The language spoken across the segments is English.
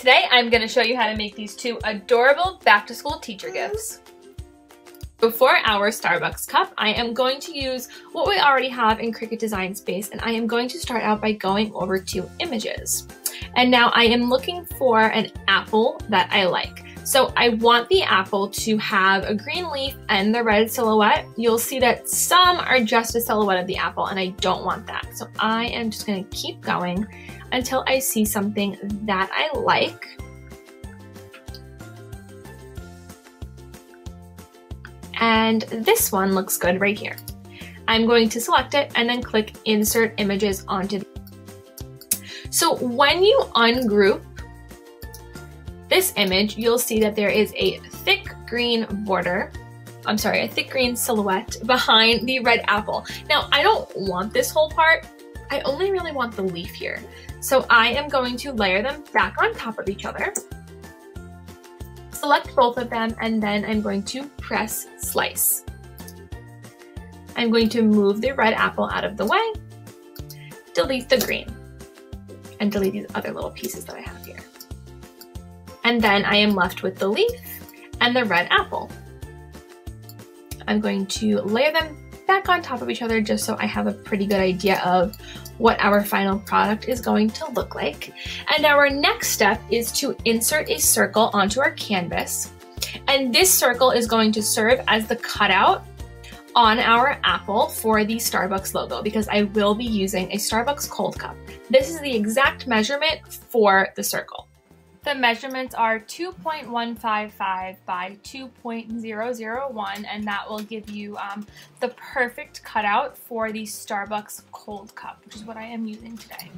Today I'm going to show you how to make these two adorable back-to-school teacher gifts. For our Starbucks cup, I am going to use what we already have in Cricut Design Space, and I am going to start out by going over to Images. And now I am looking for an apple that I like. So I want the apple to have a green leaf and the red silhouette. You'll see that some are just a silhouette of the apple, and I don't want that. So I am just going to keep going until I see something that I like. And this one looks good right here. I'm going to select it and then click Insert Images onto the. So when you ungroup this image, you'll see that there is a thick green border. I'm sorry, a thick green silhouette behind the red apple. Now, I don't want this whole part. I only really want the leaf here. So I am going to layer them back on top of each other. Select both of them, and then I'm going to press slice. I'm going to move the red apple out of the way, delete the green, and delete these other little pieces that I have here. And then I am left with the leaf and the red apple. I'm going to layer them back on top of each other just so I have a pretty good idea of what our final product is going to look like. And our next step is to insert a circle onto our canvas. And this circle is going to serve as the cutout on our apple for the Starbucks logo, because I will be using a Starbucks cold cup. This is the exact measurement for the circle. The measurements are 2.155 by 2.001, and that will give you the perfect cutout for the Starbucks cold cup, which is what I am using today.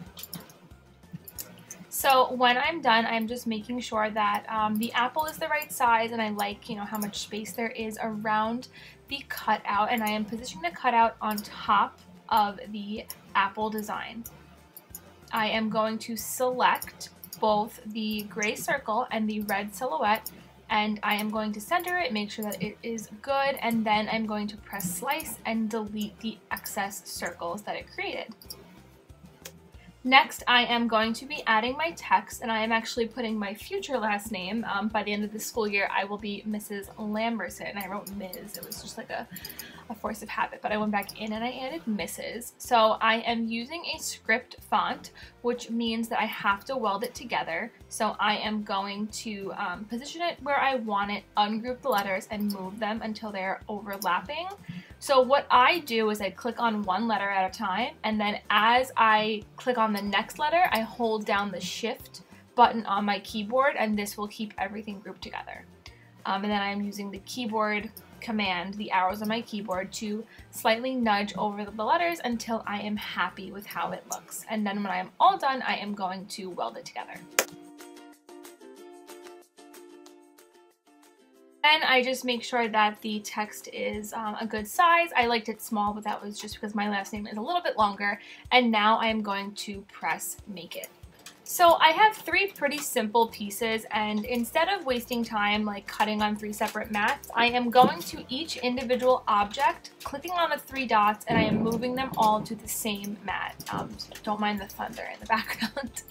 So when I'm done, I'm just making sure that the apple is the right size, and I like, how much space there is around the cutout, and I am positioning the cutout on top of the apple design. I am going to select both the gray circle and the red silhouette, and I am going to center it, make sure that it is good, and then I'm going to press slice and delete the excess circles that it created. Next, I am going to be adding my text, and I am actually putting my future last name. By the end of the school year, I will be Mrs. Lamberson. I wrote Ms. It was just like a force of habit, but I went back in and I added Mrs. So I am using a script font, which means that I have to weld it together. So I am going to position it where I want it, ungroup the letters, and move them until they're overlapping. So what I do is I click on one letter at a time, and then as I click on the next letter, I hold down the Shift button on my keyboard, and this will keep everything grouped together. And then I'm using the keyboard command, the arrows on my keyboard, to slightly nudge over the letters until I am happy with how it looks. And then when I am all done, I am going to weld it together. Then I just make sure that the text is a good size. I liked it small, but that was just because my last name is a little bit longer. And now I am going to press make it. So I have three pretty simple pieces, and instead of wasting time like cutting on three separate mats, I am going to each individual object, clicking on the three dots, and I am moving them all to the same mat. Don't mind the thunder in the background.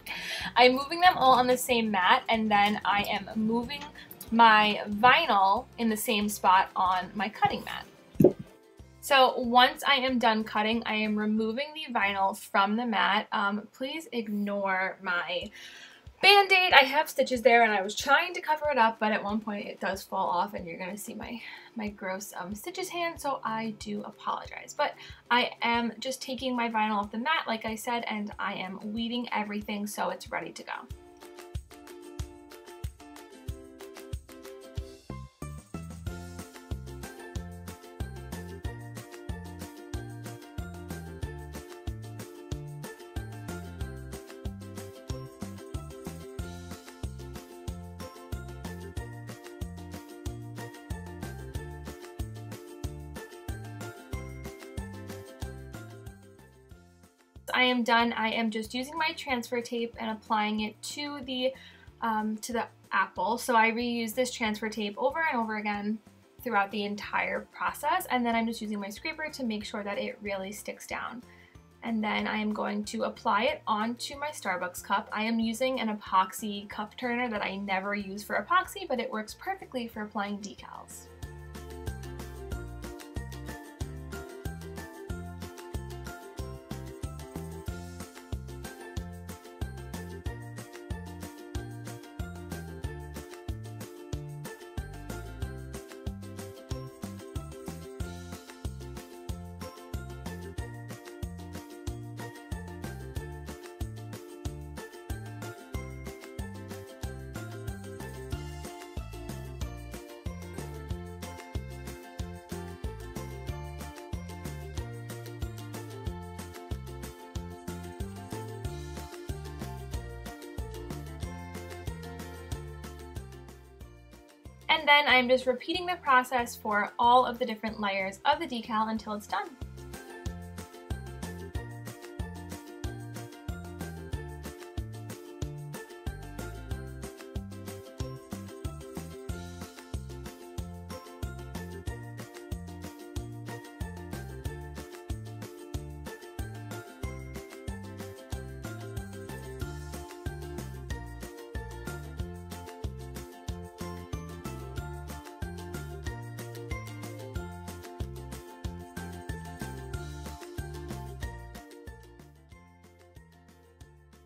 I'm moving them all on the same mat, and then I am moving my vinyl in the same spot on my cutting mat. So once I am done cutting, I am removing the vinyl from the mat. Please ignore my band-aid. I have stitches there, and I was trying to cover it up, but at one point it does fall off, and you're going to see my gross stitches hand, so I do apologize. But I am just taking my vinyl off the mat, like I said, and I am weeding everything so it's ready to go. I am done. I am just using my transfer tape and applying it to the apple. So I reuse this transfer tape over and over again throughout the entire process, and then I'm just using my scraper to make sure that it really sticks down. And then I am going to apply it onto my Starbucks cup. I am using an epoxy cup turner that I never use for epoxy, but it works perfectly for applying decals. And then I'm just repeating the process for all of the different layers of the decal until it's done.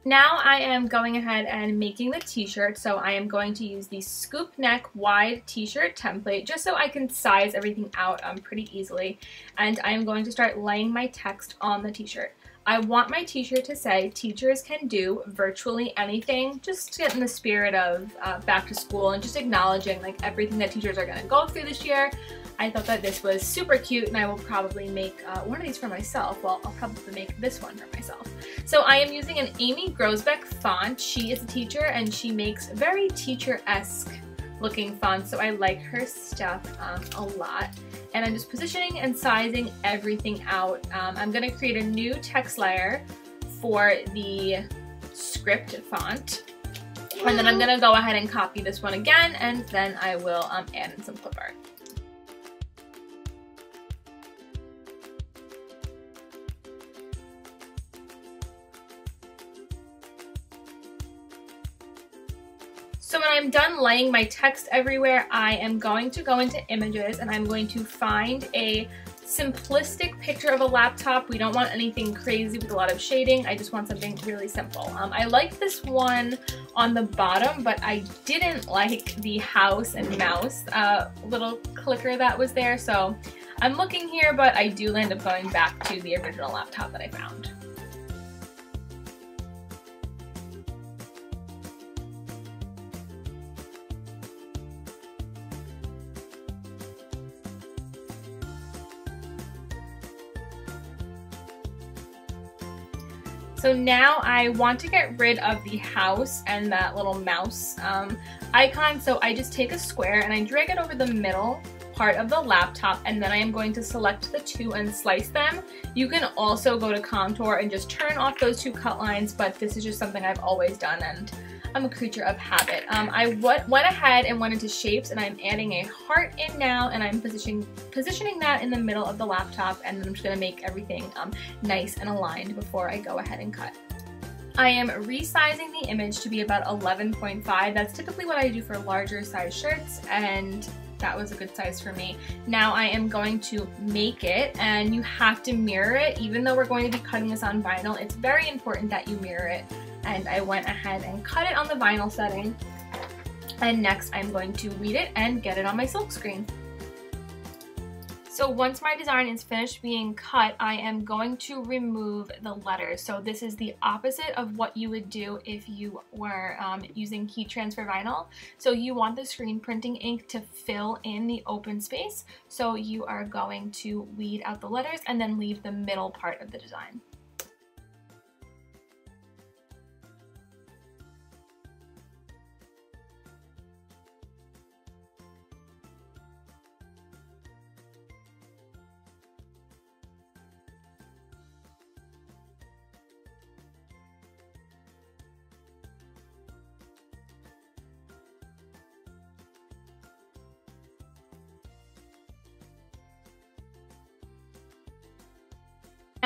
Now I am going ahead and making the t-shirt, so I am going to use the scoop neck wide t-shirt template just so I can size everything out pretty easily, and I am going to start laying my text on the t-shirt. I want my t-shirt to say teachers can do virtually anything, just to get in the spirit of back to school and just acknowledging like everything that teachers are going to go through this year. I thought that this was super cute, and I will probably make one of these for myself. Well, I'll probably make this one for myself. So I am using an Amy Grosbeck font. She is a teacher and she makes very teacher-esque looking fonts, so I like her stuff a lot. And I'm just positioning and sizing everything out. I'm going to create a new text layer for the script font. And then I'm going to go ahead and copy this one again, and then I will add in some clip art. So when I'm done laying my text everywhere, I am going to go into images and I'm going to find a simplistic picture of a laptop. We don't want anything crazy with a lot of shading. I just want something really simple. I like this one on the bottom, but I didn't like the house and mouse little clicker that was there. So I'm looking here, but I do end up going back to the original laptop that I found. So now I want to get rid of the house and that little mouse icon, so I just take a square and I drag it over the middle part of the laptop, and then I am going to select the two and slice them. You can also go to contour and just turn off those two cut lines, but this is just something I've always done and I'm a creature of habit. I went ahead and went into shapes, and I'm adding a heart in now, and I'm positioning that in the middle of the laptop, and then I'm just going to make everything nice and aligned before I go ahead and cut. I am resizing the image to be about 11.5. That's typically what I do for larger size shirts, and that was a good size for me. Now I am going to make it, and you have to mirror it. Even though we're going to be cutting this on vinyl, it's very important that you mirror it. And I went ahead and cut it on the vinyl setting. And next I'm going to read it and get it on my silk screen. So once my design is finished being cut, I am going to remove the letters. So this is the opposite of what you would do if you were using heat transfer vinyl. So you want the screen printing ink to fill in the open space. So you are going to weed out the letters and then leave the middle part of the design.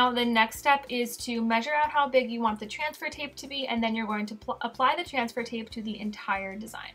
Now the next step is to measure out how big you want the transfer tape to be, and then you're going to apply the transfer tape to the entire design.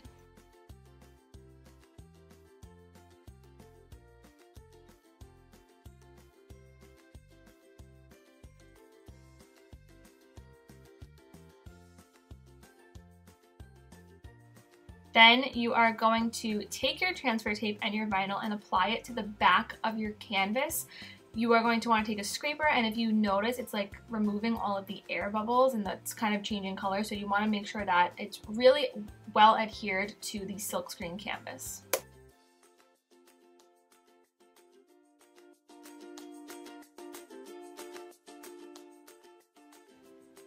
Then you are going to take your transfer tape and your vinyl and apply it to the back of your canvas. You are going to want to take a scraper, and if you notice, it's like removing all of the air bubbles and that's kind of changing color, so you want to make sure that it's really well adhered to the silkscreen canvas.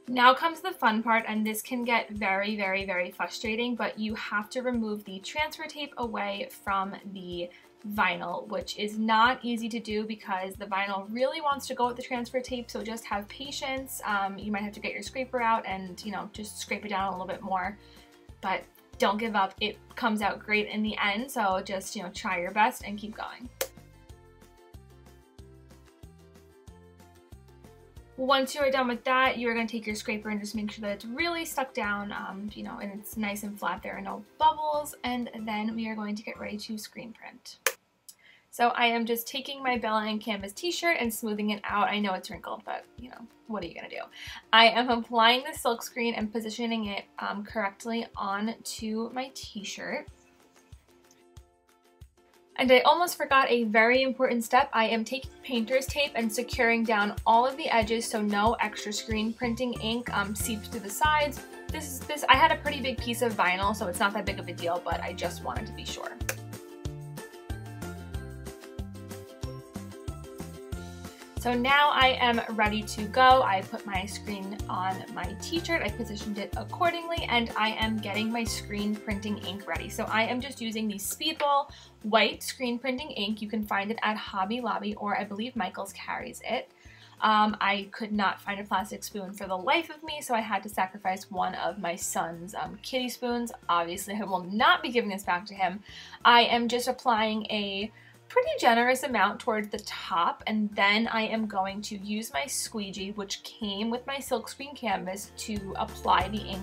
Now comes the fun part, and this can get very, very, very frustrating, but you have to remove the transfer tape away from the vinyl, which is not easy to do because the vinyl really wants to go with the transfer tape, so just have patience. You might have to get your scraper out and, you know, just scrape it down a little bit more, but don't give up. It comes out great in the end, so just, you know, try your best and keep going. Once you are done with that, you're going to take your scraper and just make sure that it's really stuck down, you know, and it's nice and flat. There are no bubbles, and then we are going to get ready to screen print. So I am just taking my Bella and Canvas t-shirt and smoothing it out. I know it's wrinkled, but, you know, what are you going to do? I am applying the silk screen and positioning it correctly onto my t-shirt. And I almost forgot a very important step. I am taking painter's tape and securing down all of the edges so no extra screen printing ink seeps through the sides. I had a pretty big piece of vinyl, so it's not that big of a deal, but I just wanted to be sure. So now I am ready to go. I put my screen on my t-shirt, I positioned it accordingly, and I am getting my screen printing ink ready. So I am just using the Speedball white screen printing ink. You can find it at Hobby Lobby, or I believe Michael's carries it. I could not find a plastic spoon for the life of me, so I had to sacrifice one of my son's kitty spoons. Obviously, I will not be giving this back to him. I am just applying a pretty generous amount towards the top, and then I am going to use my squeegee, which came with my silkscreen canvas, to apply the ink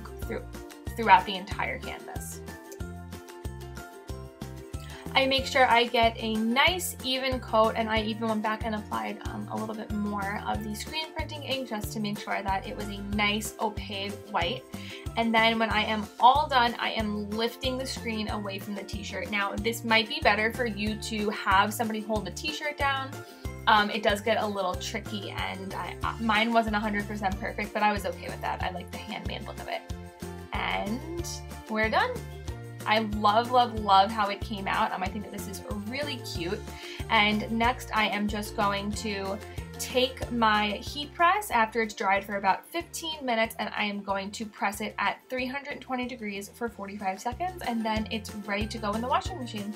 throughout the entire canvas. I make sure I get a nice even coat, and I even went back and applied a little bit more of the screen printing ink just to make sure that it was a nice opaque white. And then when I am all done, I am lifting the screen away from the t-shirt. Now, this might be better for you to have somebody hold the t-shirt down. It does get a little tricky, and mine wasn't 100% perfect, but I was okay with that. I like the handmade look of it. And we're done. I love, love, love how it came out. I think that this is really cute. And next I am just going to take my heat press after it's dried for about 15 minutes, and I am going to press it at 320 degrees for 45 seconds, and then it's ready to go in the washing machine.